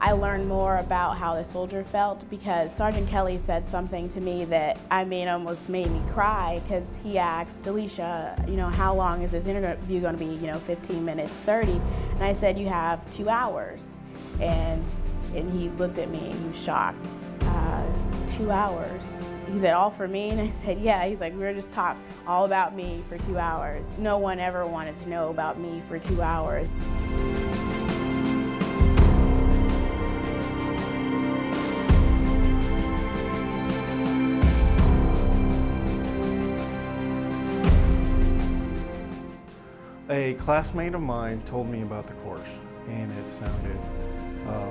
I learned more about how the soldier felt because Sergeant Kelly said something to me that, almost made me cry, because he asked Alicia, how long is this interview going to be, 15 minutes, 30? And I said, you have 2 hours. And he looked at me and he was shocked. 2 hours? He said, all for me? And I said, yeah. He's like, we're just talk all about me for 2 hours. No one ever wanted to know about me for 2 hours. A classmate of mine told me about the course, and it sounded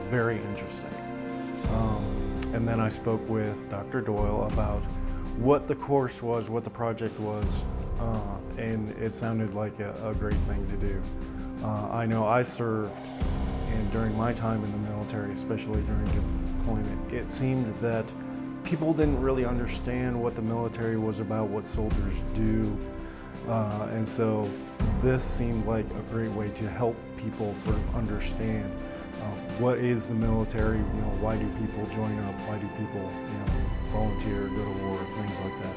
very interesting. And then I spoke with Dr. Doyle about what the course was, what the project was, and it sounded like a great thing to do. I know I served, and during my time in the military, especially during deployment, it seemed that people didn't really understand what the military was about, what soldiers do. And so this seemed like a great way to help people sort of understand what is the military, why do people join up, why do people, volunteer, go to war, things like that.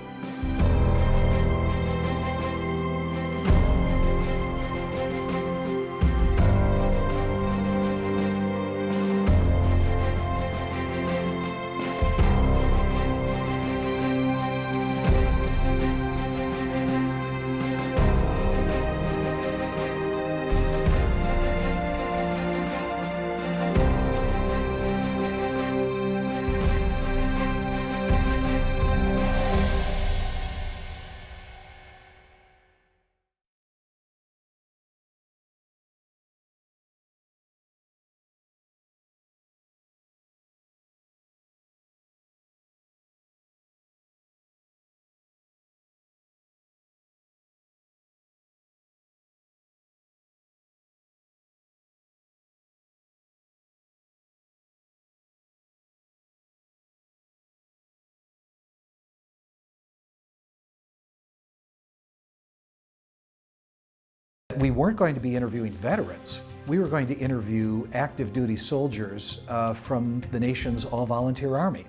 We weren't going to be interviewing veterans. We were going to interview active duty soldiers from the nation's all-volunteer army.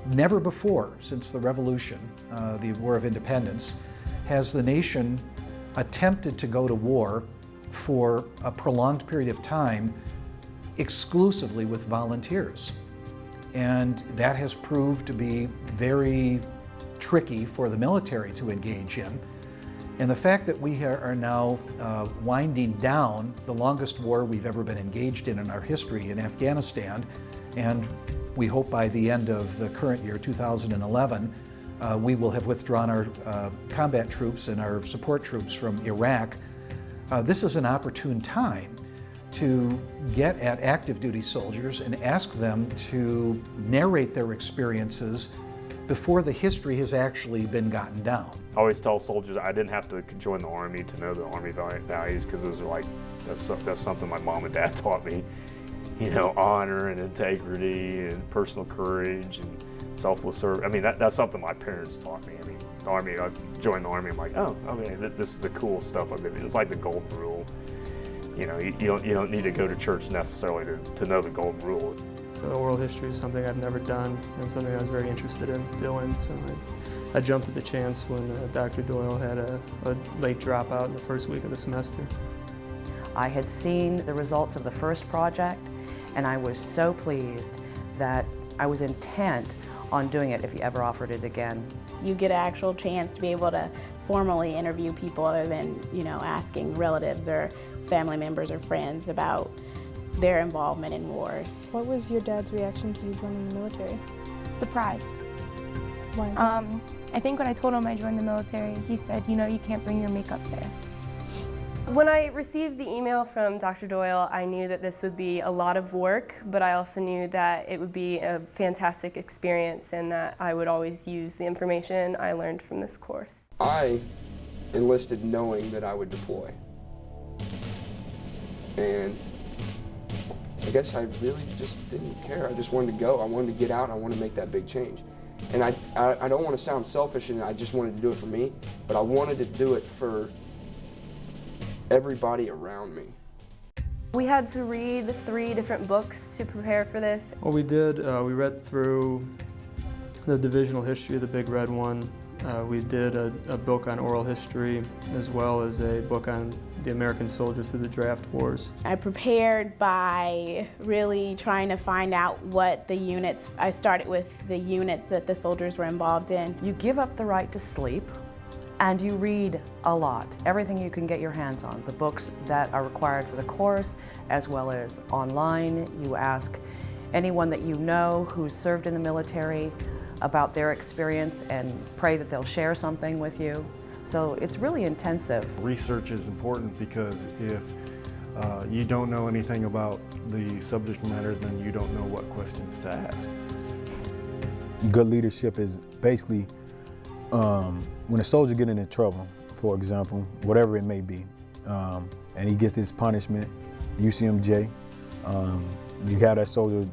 Never before, since the Revolution, the War of Independence, has the nation attempted to go to war for a prolonged period of time exclusively with volunteers. And that has proved to be very tricky for the military to engage in. And the fact that we are now winding down the longest war we've ever been engaged in our history in Afghanistan, and we hope by the end of the current year, 2011, we will have withdrawn our combat troops and our support troops from Iraq. This is an opportune time to get at active duty soldiers and ask them to narrate their experiences before the history has actually been gotten down. I always tell soldiers I didn't have to join the Army to know the Army values, because it was like, that's something my mom and dad taught me. Honor and integrity and personal courage and selfless service. That's something my parents taught me. The Army, I joined the Army, I'm like, oh, okay, this is the cool stuff. It's like the golden rule. You don't need to go to church necessarily to know the golden rule. Oral history is something I've never done and something I was very interested in doing. So I jumped at the chance when Dr. Doyle had a late dropout in the first week of the semester. I had seen the results of the first project, and I was so pleased that I was intent on doing it if he ever offered it again. You get an actual chance to be able to formally interview people other than, asking relatives or family members or friends about their involvement in wars. What was your dad's reaction to you joining the military? Surprised. Why is that? I think when I told him I joined the military, he said, you can't bring your makeup there. When I received the email from Dr. Doyle, I knew that this would be a lot of work, but I also knew that it would be a fantastic experience and that I would always use the information I learned from this course. I enlisted knowing that I would deploy. And I guess I really just didn't care. I just wanted to go. I wanted to get out. I wanted to make that big change. And I don't want to sound selfish and I just wanted to do it for me, but I wanted to do it for everybody around me. We had to read 3 different books to prepare for this. Well, we did. We read through the divisional history, the big red one. We did a book on oral history, as well as a book on the American soldiers through the draft wars. I prepared by really trying to find out what the units, I started with the units that the soldiers were involved in. You give up the right to sleep, and you read a lot. Everything you can get your hands on. The books that are required for the course, as well as online. You ask anyone that you know who's served in the military about their experience and pray that they'll share something with you. So it's really intensive. Research is important because if you don't know anything about the subject matter, then you don't know what questions to ask. Good leadership is basically when a soldier gets into trouble, for example, whatever it may be, and he gets his punishment, UCMJ, you have that soldier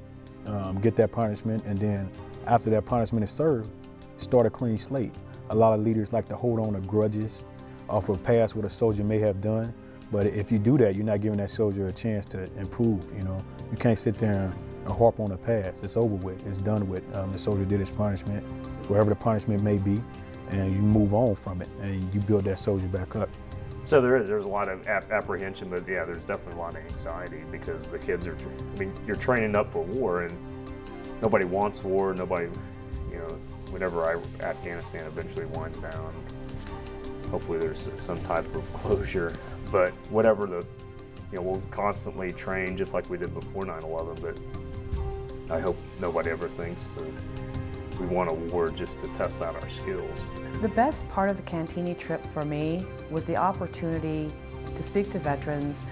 get that punishment, and then after that punishment is served, start a clean slate. A lot of leaders like to hold on to grudges off of past what a soldier may have done, but if you do that, you're not giving that soldier a chance to improve. You know, you can't sit there and harp on the past. It's over with. It's done with. The soldier did his punishment, wherever the punishment may be, and you move on from it, and you build that soldier back up. So there's a lot of apprehension, but yeah, there's definitely a lot of anxiety because the kids are, I mean, you're training up for war, and nobody wants war. Nobody, you know, whenever Afghanistan eventually winds down, hopefully there's some type of closure. But whatever the, you know, we'll constantly train just like we did before 9/11. But I hope nobody ever thinks that we want a war just to test out our skills. The best part of the Cantigny trip for me was the opportunity to speak to veterans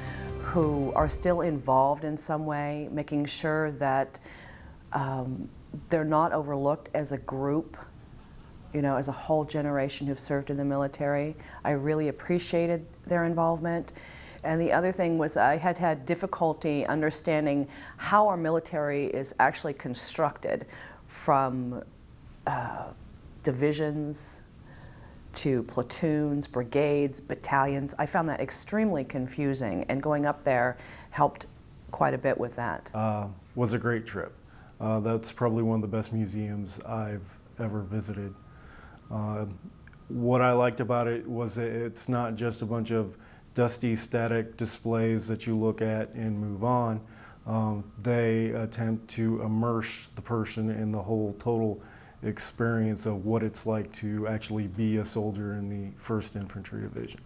who are still involved in some way, making sure that they're not overlooked as a group, you know, as a whole generation who've served in the military. I really appreciated their involvement. And the other thing was I had difficulty understanding how our military is actually constructed, from divisions to platoons, brigades, battalions. I found that extremely confusing, and going up there helped quite a bit with that. Was a great trip. That's probably one of the best museums I've ever visited. What I liked about it was that it's not just a bunch of dusty, static displays that you look at and move on. They attempt to immerse the person in the whole total experience of what it's like to actually be a soldier in the 1st Infantry Division.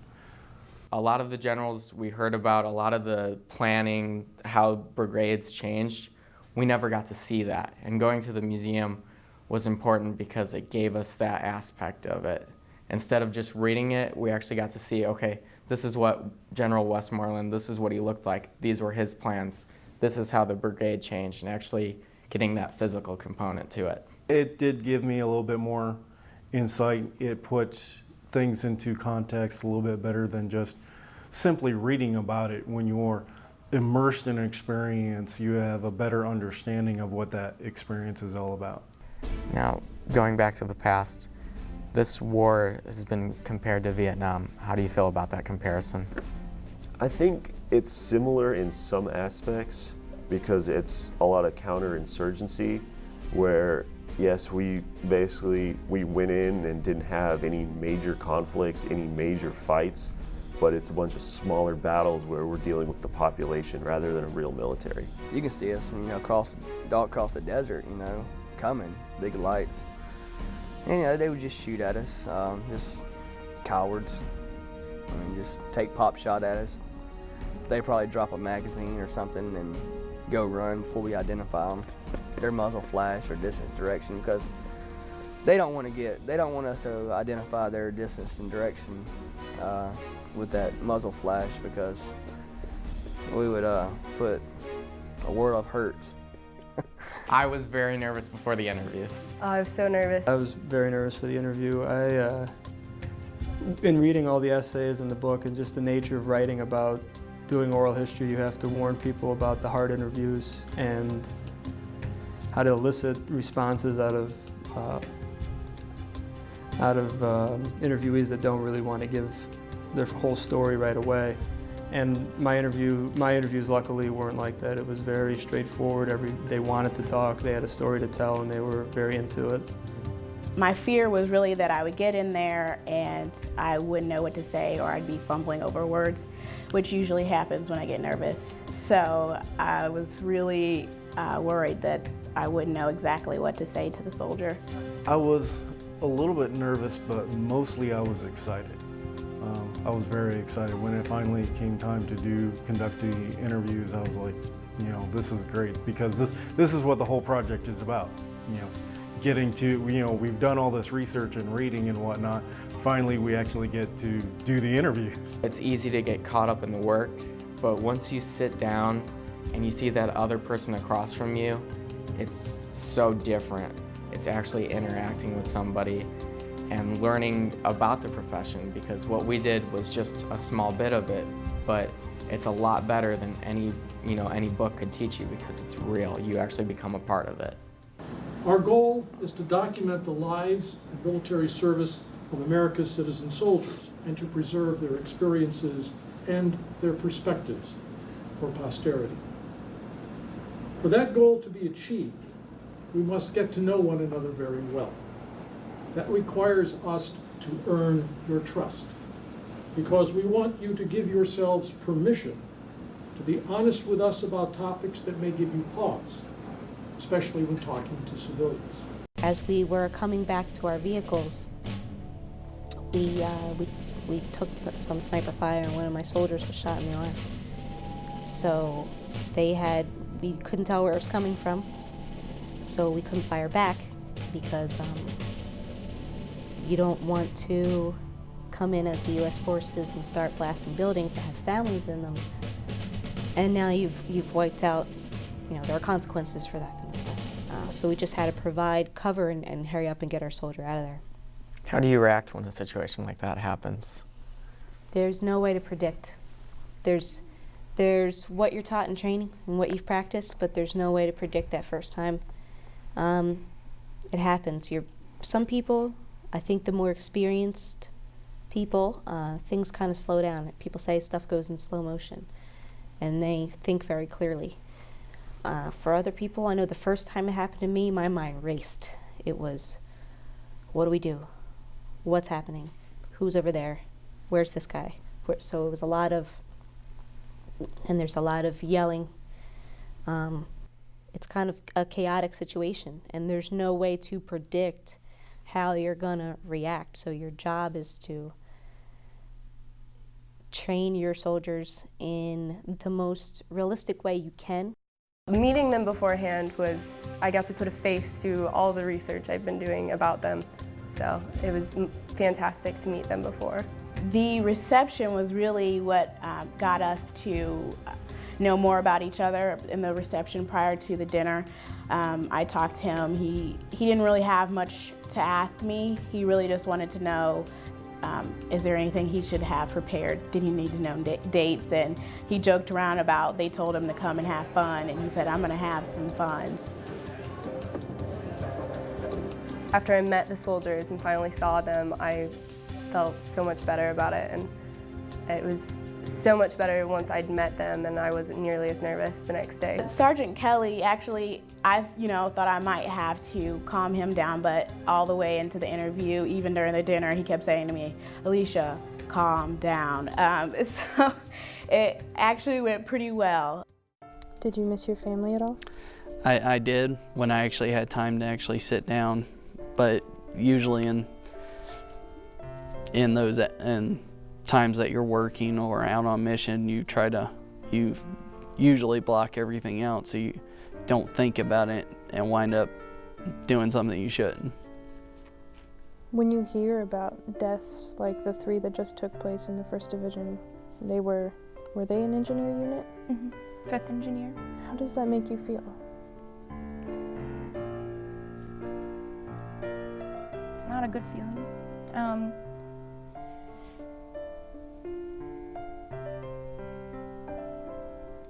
A lot of the generals we heard about, a lot of the planning, how brigades changed, we never got to see that. And going to the museum was important because it gave us that aspect of it. Instead of just reading it, we actually got to see, okay, this is what General Westmoreland, this is what he looked like, these were his plans, this is how the brigade changed, and actually getting that physical component to it. It did give me a little bit more insight. It put things into context a little bit better than just simply reading about it. When you're immersed in an experience, you have a better understanding of what that experience is all about. Now, going back to the past, this war has been compared to Vietnam. How do you feel about that comparison? I think it's similar in some aspects because it's a lot of counterinsurgency where, yes, we went in and didn't have any major conflicts, any major fights, but it's a bunch of smaller battles where we're dealing with the population rather than a real military. You can see us, you know, across the desert, you know, coming, big lights. And, you know, they would just shoot at us, just cowards. I mean, just take pop shot at us. They probably drop a magazine or something and go run before we identify them. Their muzzle flash or distance direction, because they don't want us to identify their distance and direction with that muzzle flash, because we would put a world of hurt. I was very nervous before the interviews. I was so nervous. I was very nervous for the interview. In reading all the essays in the book and just the nature of writing about doing oral history, you have to warn people about the hard interviews and how to elicit responses out of interviewees that don't really want to give their whole story right away. And my interviews luckily weren't like that. It was very straightforward. They wanted to talk, they had a story to tell, and they were very into it. My fear was really that I would get in there and I wouldn't know what to say, or I'd be fumbling over words, which usually happens when I get nervous. So I was really worried that I wouldn't know exactly what to say to the soldier. I was a little bit nervous, but mostly I was excited. I was very excited. When it finally came time to conduct the interviews, I was like, you know, this is great, because this is what the whole project is about. You know, getting to, you know, we've done all this research and reading and whatnot. Finally, we actually get to do the interview. It's easy to get caught up in the work, but once you sit down and you see that other person across from you, it's so different. It's actually interacting with somebody and learning about the profession, because what we did was just a small bit of it, but it's a lot better than any book could teach you, because it's real. You actually become a part of it. Our goal is to document the lives and military service of America's citizen soldiers and to preserve their experiences and their perspectives for posterity. For that goal to be achieved, we must get to know one another very well. That requires us to earn your trust, because we want you to give yourselves permission to be honest with us about topics that may give you pause, especially when talking to civilians. As we were coming back to our vehicles, we took some sniper fire, and one of my soldiers was shot in the arm. So we couldn't tell where it was coming from, so we couldn't fire back, because you don't want to come in as the U.S. forces and start blasting buildings that have families in them. And now you've wiped out, you know, there are consequences for that kind of stuff. So we just had to provide cover and hurry up and get our soldier out of there. How do you react when a situation like that happens? There's no way to predict. There's what you're taught in training and what you've practiced, but there's no way to predict that first time. It happens. Some people, I think the more experienced people, things kind of slow down. People say stuff goes in slow motion, and they think very clearly. For other people, I know the first time it happened to me, my mind raced. It was, what do we do? What's happening? Who's over there? Where's this guy? So it was a lot of, and there's a lot of yelling. It's kind of a chaotic situation, and there's no way to predict how you're gonna react. So your job is to train your soldiers in the most realistic way you can. Meeting them beforehand I got to put a face to all the research I've been doing about them. So it was fantastic to meet them before. The reception was really what got us to know more about each other in the reception prior to the dinner. I talked to him. He didn't really have much to ask me. He really just wanted to know, is there anything he should have prepared? Did he need to know dates? And he joked around about they told him to come and have fun, and he said, I'm gonna have some fun. After I met the soldiers and finally saw them, I felt so much better about it, and it was so much better once I'd met them, and I wasn't nearly as nervous the next day. Sergeant Kelly, actually, I thought I might have to calm him down, but all the way into the interview, even during the dinner, he kept saying to me, Alicia, calm down. So it actually went pretty well. Did you miss your family at all? I did, when I actually had time to actually sit down, but usually in those times that you're working or out on mission, you usually block everything out so you don't think about it and wind up doing something you shouldn't. When you hear about deaths like the 3 that just took place in the 1st Division, were they an engineer unit? Mm-hmm. 5th engineer. How does that make you feel? It's not a good feeling.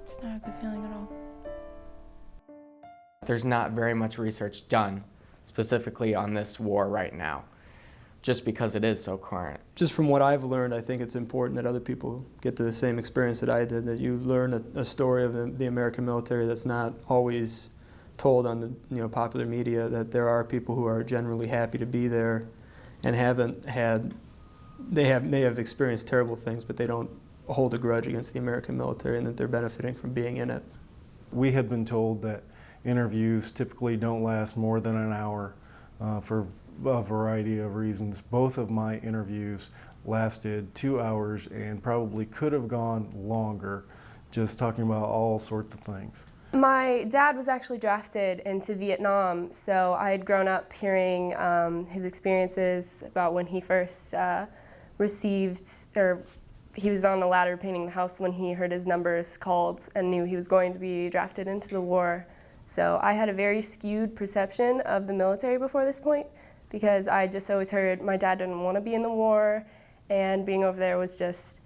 It's not a good feeling at all. There's not very much research done specifically on this war right now. just because it is so current. Just from what I've learned, I think it's important that other people get to the same experience that I did, that you learn a story of the American military that's not always told on the popular media, that there are people who are generally happy to be there and may have experienced terrible things, but they don't hold a grudge against the American military, and that they're benefiting from being in it. We had been told that interviews typically don't last more than an hour for a variety of reasons. Both of my interviews lasted 2 hours and probably could have gone longer, just talking about all sorts of things. My dad was actually drafted into Vietnam, so I had grown up hearing his experiences about when he first he was on the ladder painting the house when he heard his numbers called and knew he was going to be drafted into the war. So I had a very skewed perception of the military before this point, because I just always heard my dad didn't want to be in the war, and being over there was just,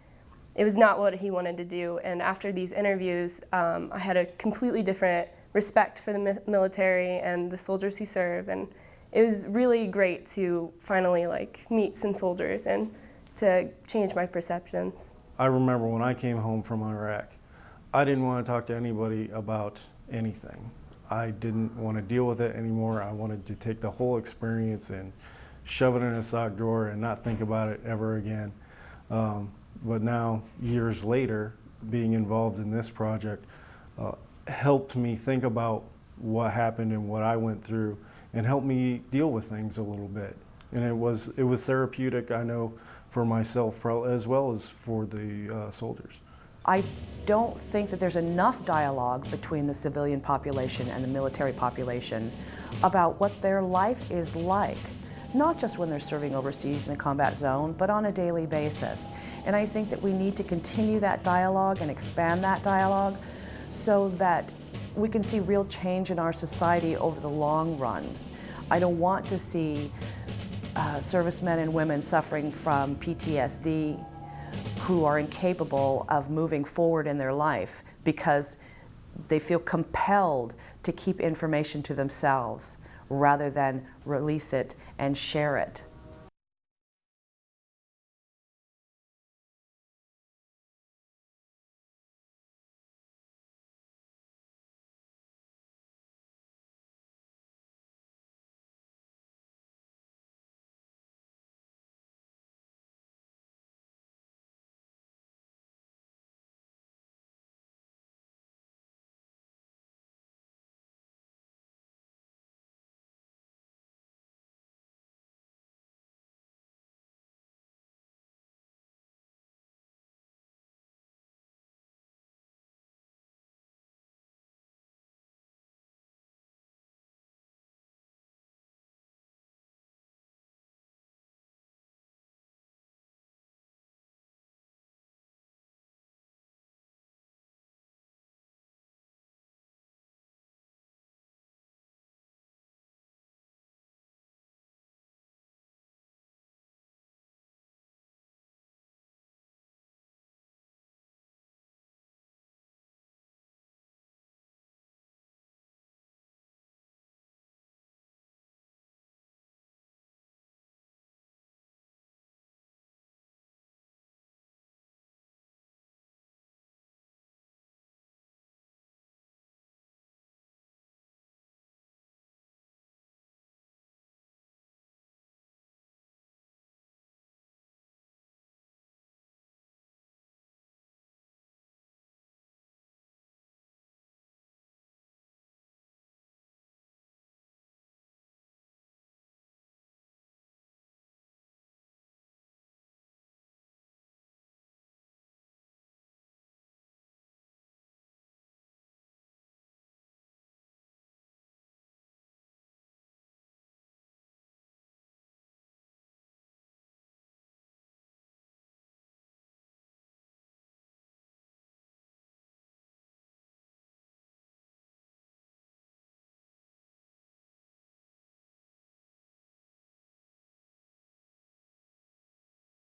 it was not what he wanted to do. And after these interviews, I had a completely different respect for the military and the soldiers who serve, and it was really great to finally meet some soldiers and to change my perceptions. I remember when I came home from Iraq, I didn't want to talk to anybody about anything. I didn't want to deal with it anymore. I wanted to take the whole experience and shove it in a sock drawer and not think about it ever again. But now, years later, being involved in this project helped me think about what happened and what I went through, and helped me deal with things a little bit. And it was therapeutic, I know, for myself as well as for the soldiers. I don't think that there's enough dialogue between the civilian population and the military population about what their life is like, not just when they're serving overseas in a combat zone, but on a daily basis. And I think that we need to continue that dialogue and expand that dialogue so that we can see real change in our society over the long run. I don't want to see servicemen and women suffering from PTSD who are incapable of moving forward in their life because they feel compelled to keep information to themselves rather than release it and share it.